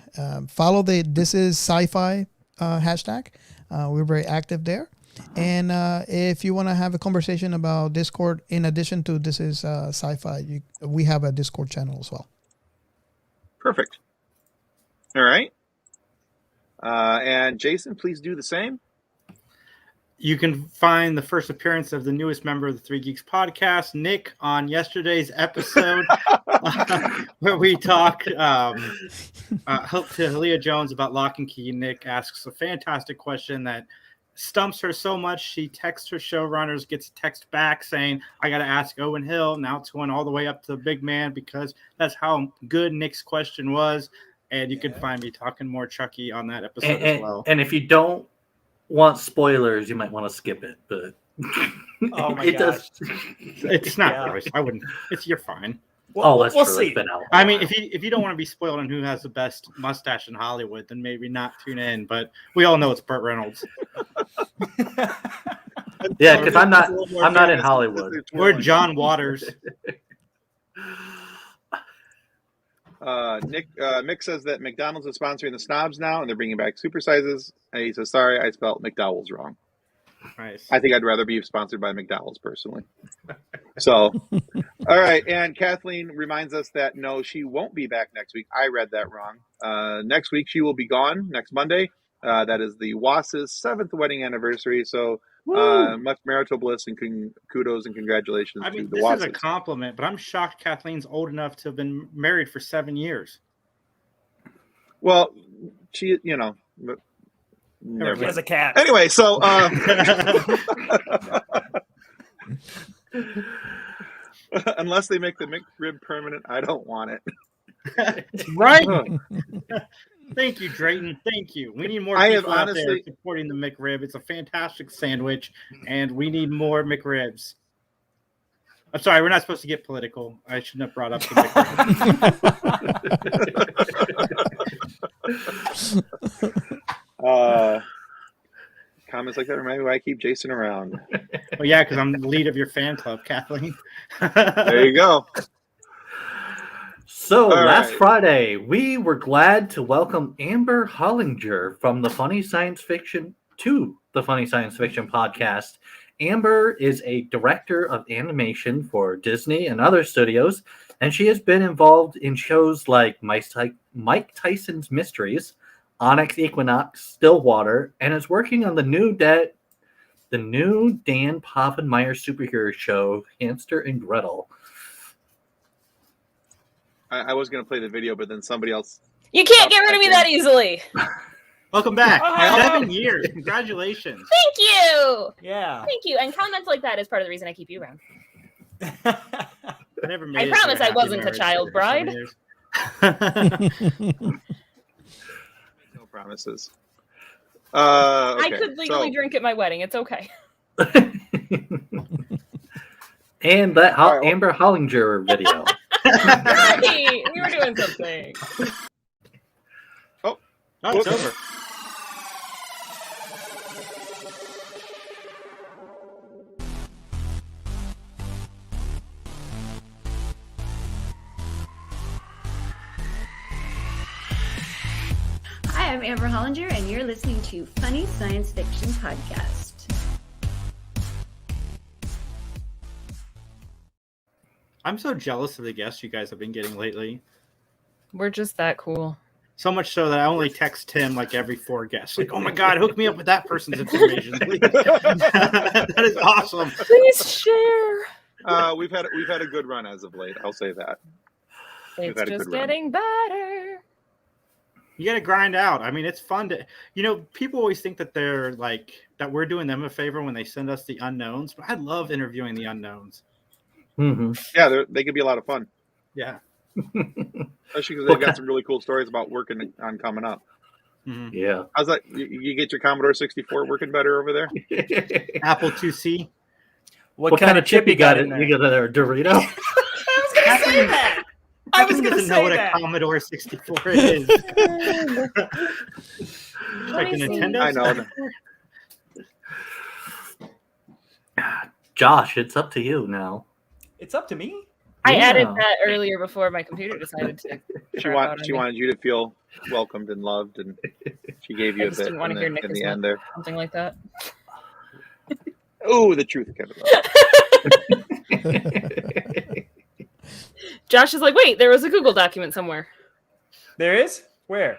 follow This Is Sci-Fi hashtag. We're very active there. And if you want to have a conversation about Discord, in addition to This Is Sci-Fi, we have a Discord channel as well. Perfect. All right. And Jason, please do the same. You can find the first appearance of the newest member of the Three Geeks Podcast, Nick, on yesterday's episode where we talk to Halia Jones about Lock and Key. Nick asks a fantastic question that stumps her so much she texts her showrunners, gets a text back saying, I got to ask Owen Hill. Now it's going all the way up to the big man because that's how good Nick's question was. And you can find me talking more Chucky on that episode as well. And if you don't want spoilers, you might want to skip it. But oh my gosh, it's not gross. I wouldn't. You're fine. That's we'll true. See. It's been out. I mean, if you don't want to be spoiled on who has the best mustache in Hollywood, then maybe not tune in. But we all know it's Burt Reynolds. Yeah, because I'm not in Hollywood. We're John Waters. Mick says that McDonald's is sponsoring the snobs now, and they're bringing back supersizes. And he says, "Sorry, I spelled McDowell's wrong." Nice. I think I'd rather be sponsored by McDowell's personally. So, all right. And Kathleen reminds us that no, she won't be back next week. I read that wrong. Next week she will be gone. Next Monday. That is the Wass's 7th wedding anniversary. So much marital bliss and kudos and congratulations to the Wasses. This is a compliment, but I'm shocked Kathleen's old enough to have been married for 7 years. Well, she, He has a cat. Anyway, so unless they make the McRib permanent, I don't want it. Right? Thank you, Drayton. Thank you. We need more I have people out there honestly- supporting the McRib. It's a fantastic sandwich, and we need more McRibs. I'm sorry, we're not supposed to get political. I shouldn't have brought up the McRib. Comments like that remind me why I keep Jason around. Well, yeah, because I'm the lead of your fan club, Kathleen. There you go. So All last right. Friday, we were glad to welcome Amber Hollinger from the Funny Science Fiction to the Funny Science Fiction podcast. Amber is a director of animation for Disney and other studios, and she has been involved in shows like Mike Tyson's Mysteries, Onyx Equinox, Stillwater, and is working on the new Dan Povenmire superhero show, Hamster and Gretel. I was going to play the video, but then somebody else. You can't get rid of me that easily. Welcome back. Oh. 7 years. Congratulations. Thank you. Yeah. Thank you. And comments like that is part of the reason I keep you around. I never made I it to promise a I happy wasn't a marriage child for 7 bride. years. No promises. I Okay, could legally so- drink at my wedding. It's okay. And that All right, well- Amber Hollinger video. Hey, we were doing something. Oh, it's over. Hi, I'm Amber Hollinger, and you're listening to Funny Science Fiction Podcast. I'm so jealous of the guests you guys have been getting lately. We're just that cool. So much so that I only text Tim like every 4 guests. Like, oh my God, hook me up with that person's information, please. That is awesome. Please share. We've had a good run as of late. I'll say that. We've It's had a just good run. getting better. You got to grind out. I mean, it's fun to, people always think that they're like, that we're doing them a favor when they send us the unknowns, but I love interviewing the unknowns. Mm-hmm. Yeah, they can be a lot of fun, Yeah. especially because they've got some really cool stories about working on coming up. Mhm. Yeah. How's that? You get your Commodore 64 working better over there? Apple IIc. What kind of chip you got in there? You got a Dorito? I was going to say that. I was Kathleen going to doesn't know say what that. a Commodore 64 is. Like a Nintendo. I know. 64? Josh, it's up to you now. It's up to me. I Yeah. added that earlier before my computer decided to. She crap out on she me. wanted you to feel welcomed and loved, and she gave you I a just bit didn't want in to hear the, Nick in is the not- end there. something like that. Oh, the truth, Kevin. Josh is like, wait, there was a Google document somewhere. There is? Where?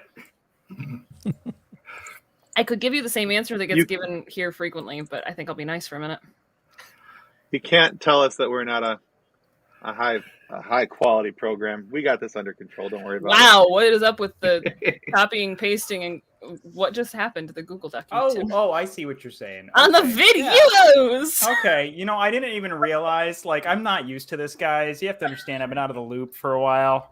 I could give you the same answer that gets You- given here frequently, but I think I'll be nice for a minute. You can't tell us that we're not a high quality program. We got this under control. Don't worry about it. Wow, what is up with the copying, pasting, and what just happened to the Google document? Oh, I see what you're saying. On the Okay. videos! Yeah. Okay, I didn't even realize, I'm not used to this, guys. You have to understand, I've been out of the loop for a while.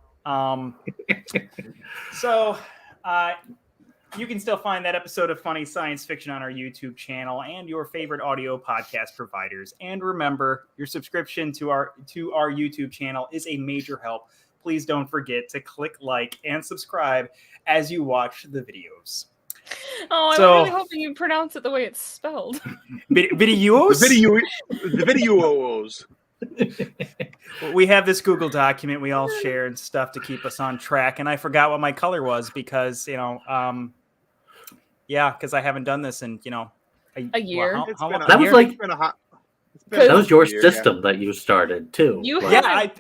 You can still find that episode of Funny Science Fiction on our YouTube channel and your favorite audio podcast providers. And remember, your subscription to our YouTube channel is a major help. Please don't forget to click like and subscribe as you watch the videos. Oh, I'm So- really hoping you pronounce it the way it's spelled. Videos? The videos. We have this Google document we all share and stuff to keep us on track. And I forgot what my color was because, because I haven't done this in, A year. Well, It's how been long? a- That was year? like It's been a hot. it's been That that a was your year, system that you started too. You Like, have-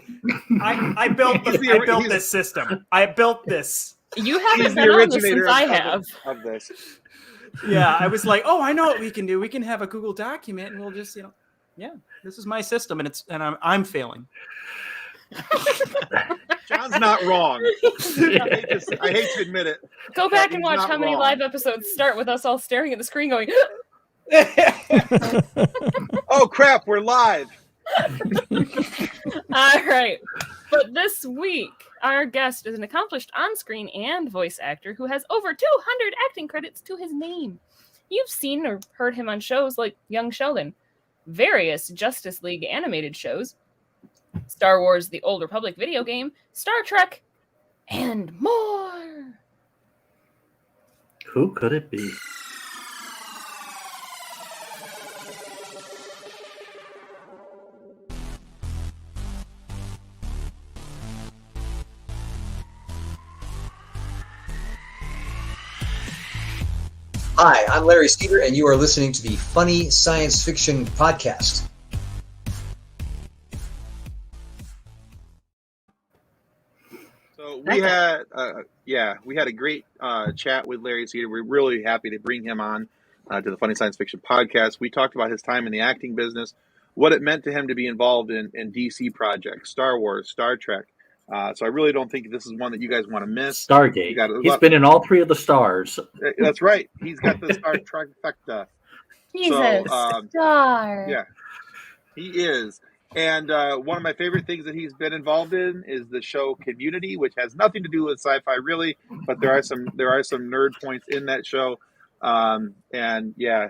Yeah, I built this system. I built this. You Yeah. haven't He's the been on this originator since I have. of this. Yeah, I was like, oh, I know what we can do. We can have a Google document, and we'll just, this is my system, and I'm failing. John's not wrong. I hate to admit it. Go back He's and watch not how many wrong. live episodes start with us all staring at the screen going, Oh crap, we're live. All right. But this week, our guest is an accomplished on-screen and voice actor who has over 200 acting credits to his name. You've seen or heard him on shows like Young Sheldon, various Justice League animated shows, Star Wars The Old Republic video game, Star Trek, and more. Who could it be? Hi, I'm Larry Cedar, and you are listening to the Funny Science Fiction Podcast. So we had, we had a great chat with Larry Cedar. We're really happy to bring him on to the Funny Science Fiction Podcast. We talked about his time in the acting business, what it meant to him to be involved in DC projects, Star Wars, Star Trek. So I really don't think this is one that you guys want to miss. Stargate. He's been in all three of the stars. That's right. He's got the Star Trifecta. He's a star. Yeah, he is. And one of my favorite things that he's been involved in is the show Community, which has nothing to do with sci-fi really, but there are some nerd points in that show. And yeah,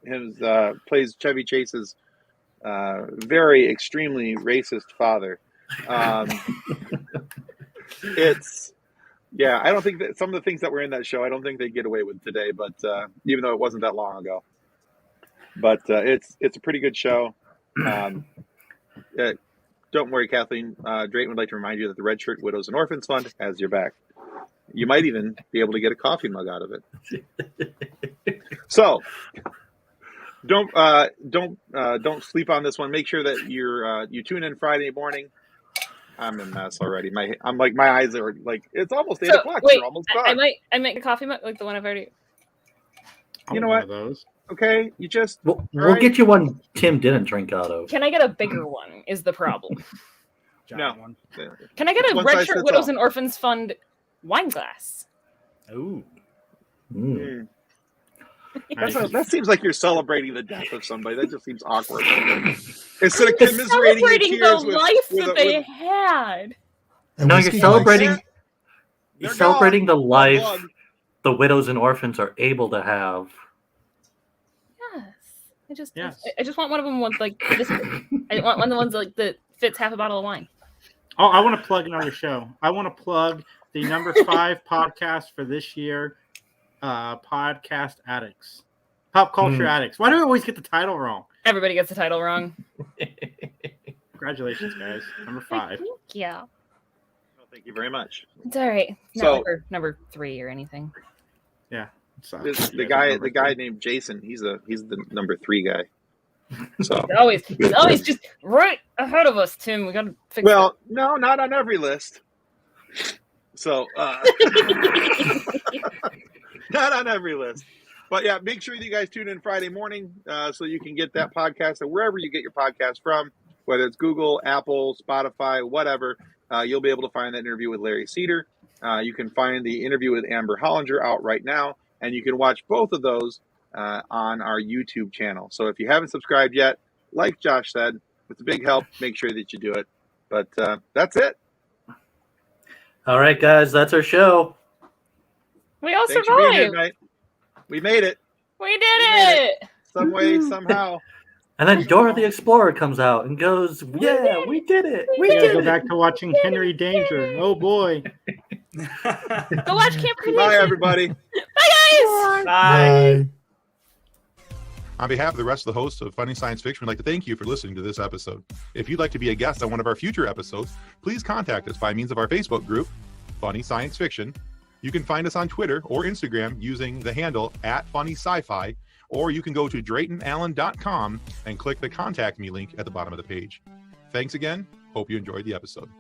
him plays Chevy Chase's very extremely racist father. I don't think that some of the things that were in that show, I don't think they get away with today, but even though it wasn't that long ago, but it's a pretty good show. Don't worry, Kathleen. Drayton would like to remind you that the Red Shirt Widows and Orphans Fund has your back. You might even be able to get a coffee mug out of it. So don't sleep on this one. Make sure that you tune in Friday morning. I'm a mess already. My eyes are like, it's almost 8 o'clock. Wait, We're almost done. I make a coffee mug like the one I've already. You know what? Those. Okay, you just we'll get you one Tim didn't drink out of. Can I get a bigger one? Is the problem? No. Can I get a Red Shirt Widows and Orphans Fund wine glass? Ooh. Mm. That seems like you're celebrating the death of somebody. That just seems awkward. Instead of commiserating your tears the life that they had. No, you're celebrating. You're celebrating the life the widows and orphans are able to have. Yes. I just want one of them with like this. I want one of the ones like that fits half a bottle of wine. Oh, I want to plug another show. I want to plug the number 5 podcast for this year. Podcast Addicts, Pop Culture Addicts. Why do I always get the title wrong? Everybody gets the title wrong. Congratulations, guys. Number 5. Thank you. Well, thank you very much. It's all right. Not like number 3 or anything. Yeah. The guy named Jason. He's the number 3 guy. So he's always just right ahead of us, Tim. We gotta fix no, not on every list. So not on every list. But yeah, make sure you guys tune in Friday morning so you can get that podcast, and wherever you get your podcast from, whether it's Google, Apple, Spotify, whatever, you'll be able to find that interview with Larry Cedar. You can find the interview with Amber Hollinger out right now, and you can watch both of those on our YouTube channel. So if you haven't subscribed yet, like Josh said, it's a big help. Make sure that you do it. But that's it. All right, guys, that's our show. We all Thanks for being here survived. tonight. We made it. We did it. Some way, somehow. And then Dora the Explorer comes out and goes, "Yeah, we did it. We did Go it." back to watching Henry Danger. Oh boy. Go watch Camp Creation. Bye, everybody. Bye, guys. Bye. On behalf of the rest of the hosts of Funny Science Fiction, we'd like to thank you for listening to this episode. If you'd like to be a guest on one of our future episodes, please contact us by means of our Facebook group, Funny Science Fiction. You can find us on Twitter or Instagram using the handle @FunnySciFi, or you can go to DraytonAllen.com and click the Contact Me link at the bottom of the page. Thanks again. Hope you enjoyed the episode.